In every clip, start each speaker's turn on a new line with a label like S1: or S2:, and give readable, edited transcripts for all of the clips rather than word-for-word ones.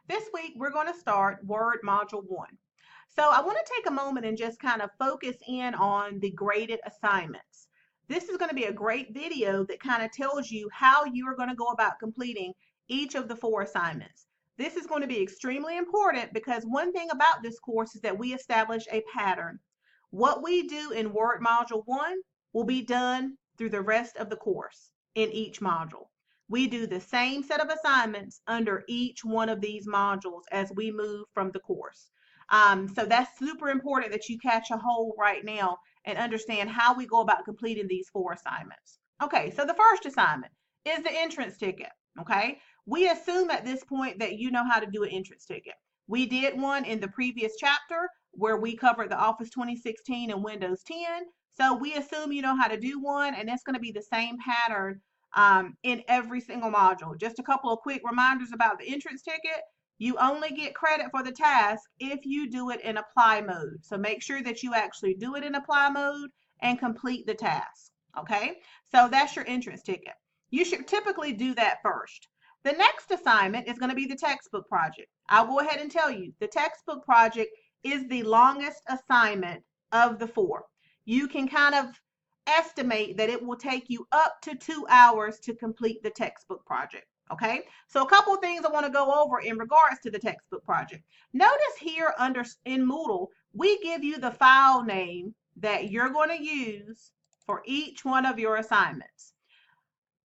S1: This week we're going to start Word Module 1. So I want to take a moment and just kind of focus in on the graded assignments. This is going to be a great video that kind of tells you how you are going to go about completing each of the 4 assignments. This is going to be extremely important because one thing about this course is that we establish a pattern. What we do in Word Module 1 will be done through the rest of the course in each module. We do the same set of assignments under each one of these modules as we move from the course. So that's super important that you catch a hold right now and understand how we go about completing these 4 assignments. Okay, so the first assignment is the entrance ticket. Okay, we assume at this point that you know how to do an entrance ticket. We did one in the previous chapter where we covered the Office 2016 and Windows 10. So we assume you know how to do one, and it's going to be the same pattern in every single module. Just a couple of quick reminders about the entrance ticket. You only get credit for the task if you do it in apply mode. So make sure that you actually do it in apply mode and complete the task. Okay, so that's your entrance ticket. You should typically do that first. The next assignment is going to be the textbook project. I'll go ahead and tell you the textbook project is the longest assignment of the 4. You can kind of estimate that it will take you up to 2 hours to complete the textbook project. Okay, so a couple of things I want to go over in regards to the textbook project. Notice here in Moodle, we give you the file name that you're going to use for each one of your assignments.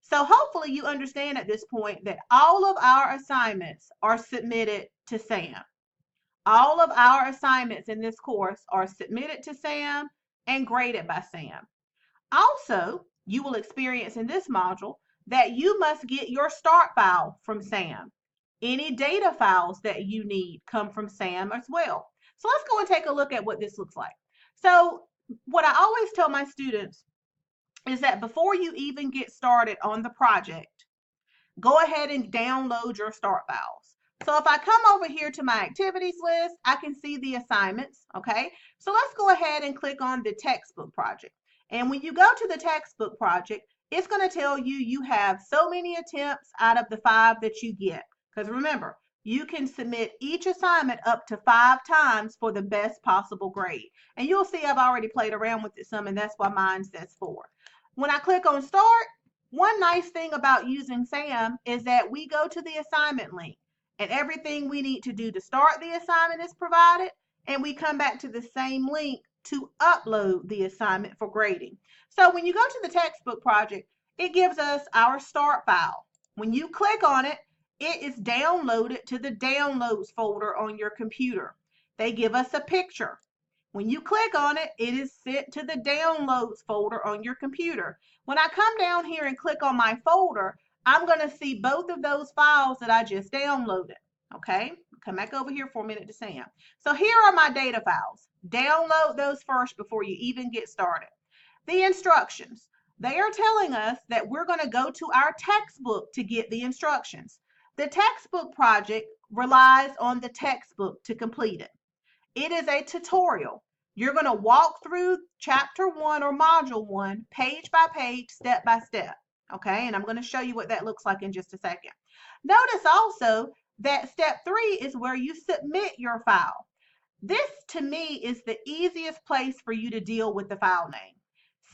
S1: So hopefully you understand at this point that all of our assignments are submitted to SAM. All of our assignments in this course are submitted to SAM and graded by SAM. Also, you will experience in this module that you must get your start file from SAM. Any data files that you need come from SAM as well. So let's go and take a look at what this looks like. So what I always tell my students is that before you even get started on the project, go ahead and download your start files. So if I come over here to my activities list, I can see the assignments, okay? So let's go ahead and click on the textbook project. And when you go to the textbook project, it's going to tell you you have so many attempts out of the 5 that you get. Because remember, you can submit each assignment up to 5 times for the best possible grade. And you'll see I've already played around with it some, and that's why mine says 4. When I click on start, one nice thing about using SAM is that we go to the assignment link, and everything we need to do to start the assignment is provided, and we come back to the same link to upload the assignment for grading. So when you go to the textbook project, it gives us our start file. When you click on it, it is downloaded to the downloads folder on your computer. They give us a picture. When you click on it, it is sent to the downloads folder on your computer. When I come down here and click on my folder, I'm going to see both of those files that I just downloaded. Okay, come back over here for a minute to SAM. So here are my data files. Download those first before you even get started. The instructions. They are telling us that we're going to go to our textbook to get the instructions. The textbook project relies on the textbook to complete it. It is a tutorial. You're going to walk through chapter 1 or module 1, page by page, step by step. Okay, and I'm going to show you what that looks like in just a second. Notice also that step 3 is where you submit your file. This, to me, is the easiest place for you to deal with the file name.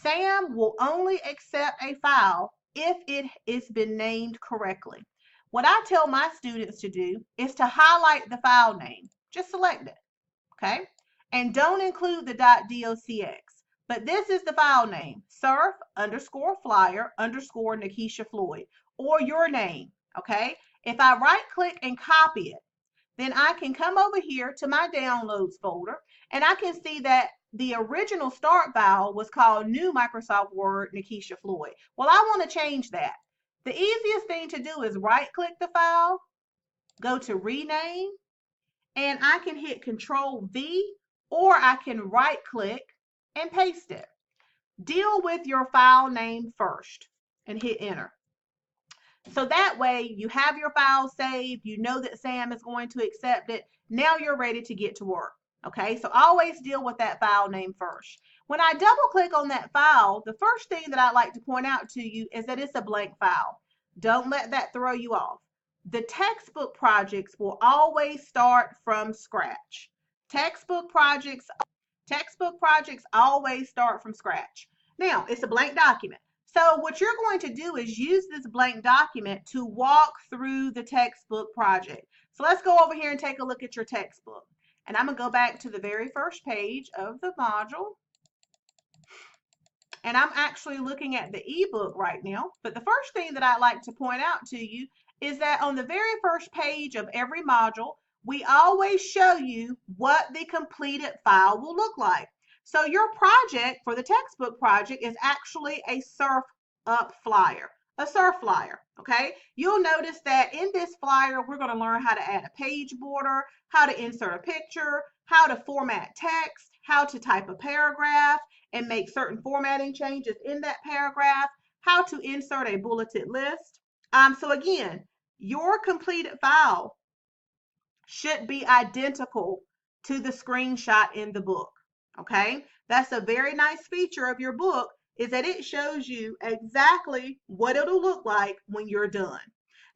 S1: SAM will only accept a file if it has been named correctly. What I tell my students to do is to highlight the file name. Just select it, okay? And don't include the .docx. But this is the file name, surf_flyer_Nikisha Floyd, or your name, okay? If I right click and copy it, then I can come over here to my downloads folder, and I can see that the original start file was called New Microsoft Word Nikisha Floyd. Well, I want to change that. The easiest thing to do is right click the file, go to rename, and I can hit Control V, or I can right click and paste it. Deal with your file name first and hit enter. So that way you have your file saved, you know that SAM is going to accept it. Now you're ready to get to work. Okay, so always deal with that file name first. When I double click on that file, the first thing that I like to point out to you is that it's a blank file. Don't let that throw you off. the textbook projects will always start from scratch. Textbook projects always start from scratch. Now, it's a blank document. So what you're going to do is use this blank document to walk through the textbook project. So let's go over here and take a look at your textbook. And I'm going to go back to the very first page of the module. And I'm actually looking at the ebook right now. But the first thing that I'd like to point out to you is that on the very first page of every module, we always show you what the completed file will look like. So your project for the textbook project is actually a surf up flyer, a surf flyer, okay? You'll notice that in this flyer, we're going to learn how to add a page border, how to insert a picture, how to format text, how to type a paragraph and make certain formatting changes in that paragraph, how to insert a bulleted list. So again, your completed file should be identical to the screenshot in the book, okay? That's a very nice feature of your book, is that it shows you exactly what it'll look like when you're done.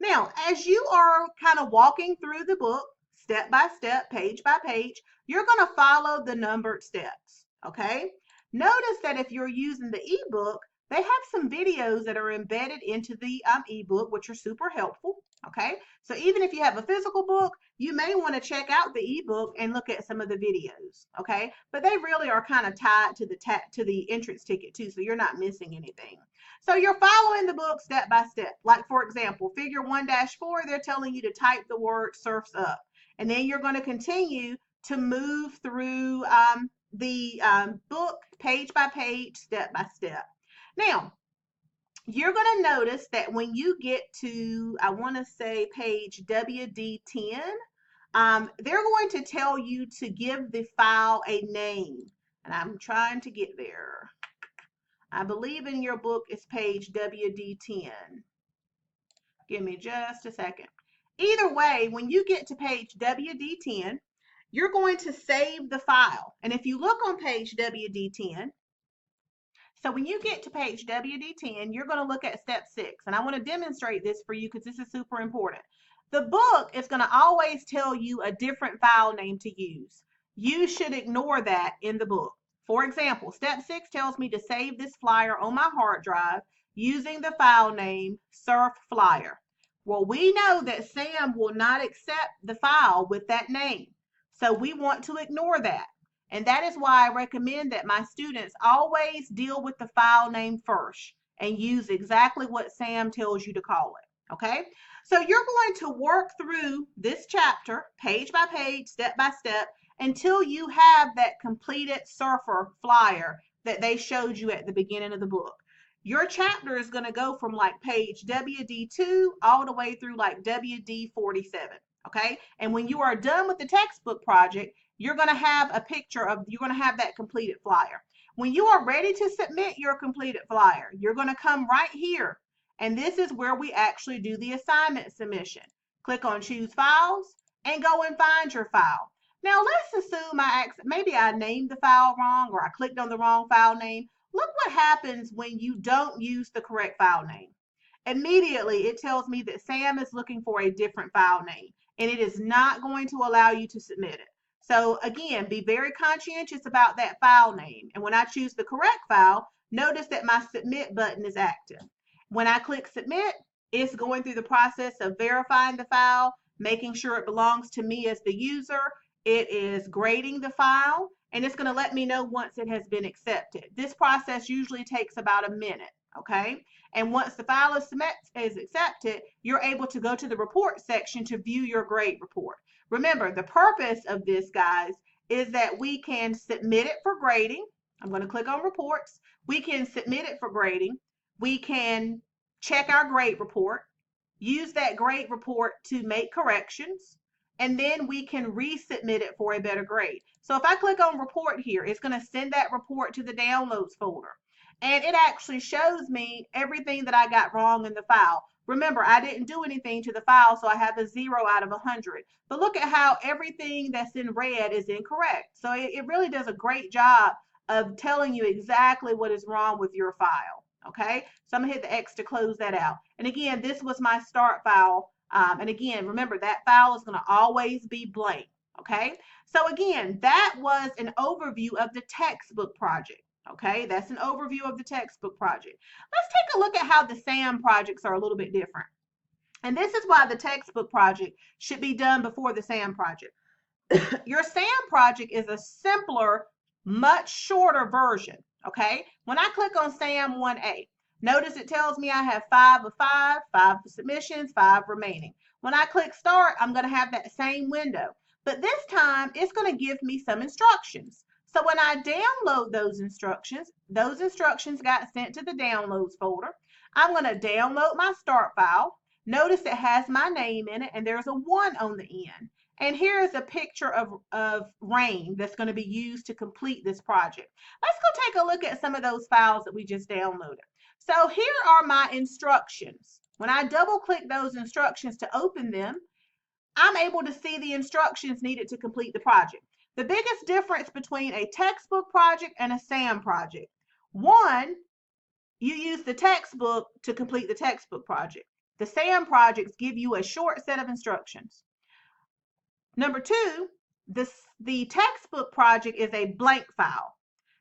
S1: Now, as you are kind of walking through the book, step by step, page by page, you're going to follow the numbered steps, okay? Notice that if you're using the ebook, they have some videos that are embedded into the ebook, which are super helpful, okay? So even if you have a physical book, you may want to check out the ebook and look at some of the videos, okay? But they really are kind of tied to the entrance ticket too, so you're not missing anything. So you're following the book step by step. Like for example, figure 1-4, they're telling you to type the word surfs up. And then you're going to continue to move through the book page by page, step by step. Now, you're going to notice that when you get to, I want to say page WD10, they're going to tell you to give the file a name. And I'm trying to get there. I believe in your book it's page WD10. Give me just a second. Either way, when you get to page WD10, you're going to save the file. And if you look on page WD10, so when you get to page WD10, you're going to look at step 6. And I want to demonstrate this for you because this is super important. The book is going to always tell you a different file name to use. You should ignore that in the book. For example, step 6 tells me to save this flyer on my hard drive using the file name surf flyer. Well, we know that Sam will not accept the file with that name. So we want to ignore that. And that is why I recommend that my students always deal with the file name first and use exactly what Sam tells you to call it, okay? So you're going to work through this chapter, page by page, step by step, until you have that completed surfer flyer that they showed you at the beginning of the book. Your chapter is going to go from like page WD2 all the way through like WD47, okay? And when you are done with the textbook project, you're going to have a picture of, you're going to have that completed flyer. When you are ready to submit your completed flyer, you're going to come right here. And this is where we actually do the assignment submission. Click on choose files and go and find your file. Now let's assume maybe I named the file wrong or I clicked on the wrong file name. Look what happens when you don't use the correct file name. Immediately it tells me that Sam is looking for a different file name and it is not going to allow you to submit it. So again, be very conscientious about that file name. And when I choose the correct file, notice that my submit button is active. When I click submit, it's going through the process of verifying the file, making sure it belongs to me as the user. It is grading the file, and it's going to let me know once it has been accepted. This process usually takes about a minute, okay? And once the file is accepted, you're able to go to the report section to view your grade report. Remember, the purpose of this, guys, is that we can submit it for grading. I'm going to click on reports. We can submit it for grading. We can check our grade report, use that grade report to make corrections, and then we can resubmit it for a better grade. So if I click on report here, it's going to send that report to the downloads folder. And it actually shows me everything that I got wrong in the file. Remember, I didn't do anything to the file, so I have a 0 out of 100. But look at how everything that's in red is incorrect. So it really does a great job of telling you exactly what is wrong with your file. Okay, so I'm going to hit the X to close that out. And again, this was my start file And again, remember that file is going to always be blank. Okay, so again, that was an overview of the textbook project. Okay, that's an overview of the textbook project. Let's take a look at how the SAM projects are a little bit different. And this is why the textbook project should be done before the SAM project. Your SAM project is a simpler, much shorter version. Okay, when I click on SAM 1A, notice it tells me I have 5 of 5, 5 submissions, 5 remaining. When I click start, I'm going to have that same window, but this time it's going to give me some instructions. So when I download those instructions got sent to the downloads folder. I'm going to download my start file. Notice it has my name in it and there's a 1 on the end. And here is a picture of rain that's going to be used to complete this project. Let's go take a look at some of those files that we just downloaded. So here are my instructions. When I double click those instructions to open them, I'm able to see the instructions needed to complete the project. The biggest difference between a textbook project and a SAM project. One, you use the textbook to complete the textbook project. The SAM projects give you a short set of instructions. Number two, the textbook project is a blank file.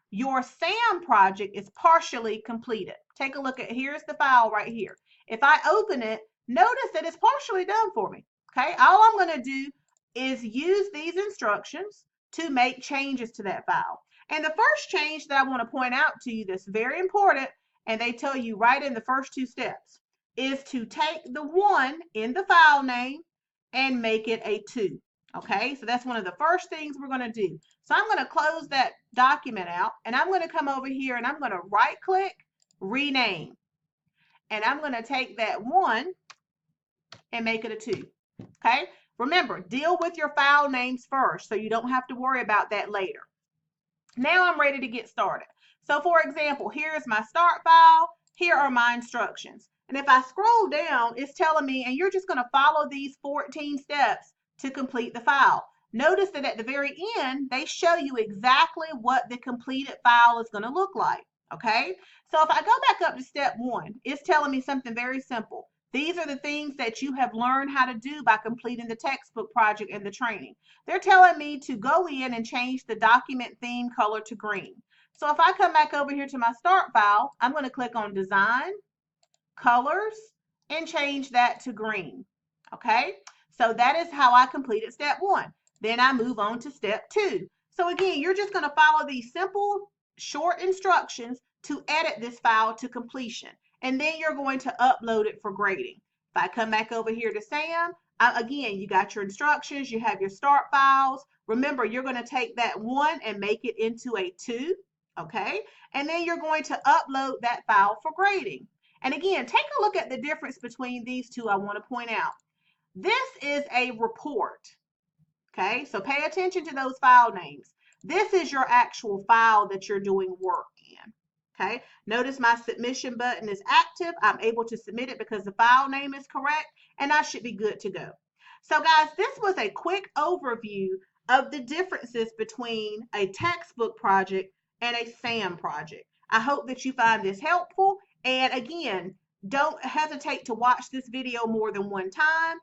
S1: Your SAM project is partially completed. Take a look at, here's the file right here. If I open it, notice that it's partially done for me. Okay, all I'm going to do is use these instructions to make changes to that file. And the first change that I want to point out to you that's very important, and they tell you right in the first 2 steps, is to take the 1 in the file name and make it a 2. Okay, so that's one of the first things we're going to do. So I'm going to close that document out, and I'm going to come over here and I'm going to right click, rename. And I'm going to take that 1 and make it a 2. Okay, remember, deal with your file names first so you don't have to worry about that later. Now I'm ready to get started. So for example, here's my start file. Here are my instructions. And if I scroll down, it's telling me, and you're just going to follow these 14 steps to complete the file. Notice that at the very end, they show you exactly what the completed file is going to look like. Okay, so if I go back up to step 1, it's telling me something very simple. These are the things that you have learned how to do by completing the textbook project and the training. They're telling me to go in and change the document theme color to green. So if I come back over here to my start file, I'm going to click on Design, Colors, and change that to green. Okay, so that is how I completed step 1. Then I move on to step 2. So again, you're just going to follow these simple, short instructions to edit this file to completion. And then you're going to upload it for grading. If I come back over here to SAM, again, you got your instructions, you have your start files. Remember, you're going to take that 1 and make it into a 2, okay? And then you're going to upload that file for grading. And again, take a look at the difference between these two I want to point out. This is a report, okay? So pay attention to those file names. This is your actual file that you're doing work in. Okay, notice my submission button is active. I'm able to submit it because the file name is correct, and I should be good to go. So guys, this was a quick overview of the differences between a textbook project and a SAM project. I hope that you find this helpful. And again, don't hesitate to watch this video more than one time.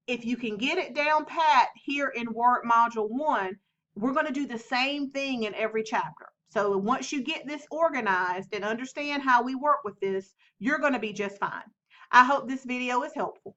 S1: If you can get it down pat here in Word Module 1, we're going to do the same thing in every chapter. So once you get this organized and understand how we work with this, you're going to be just fine. I hope this video is helpful.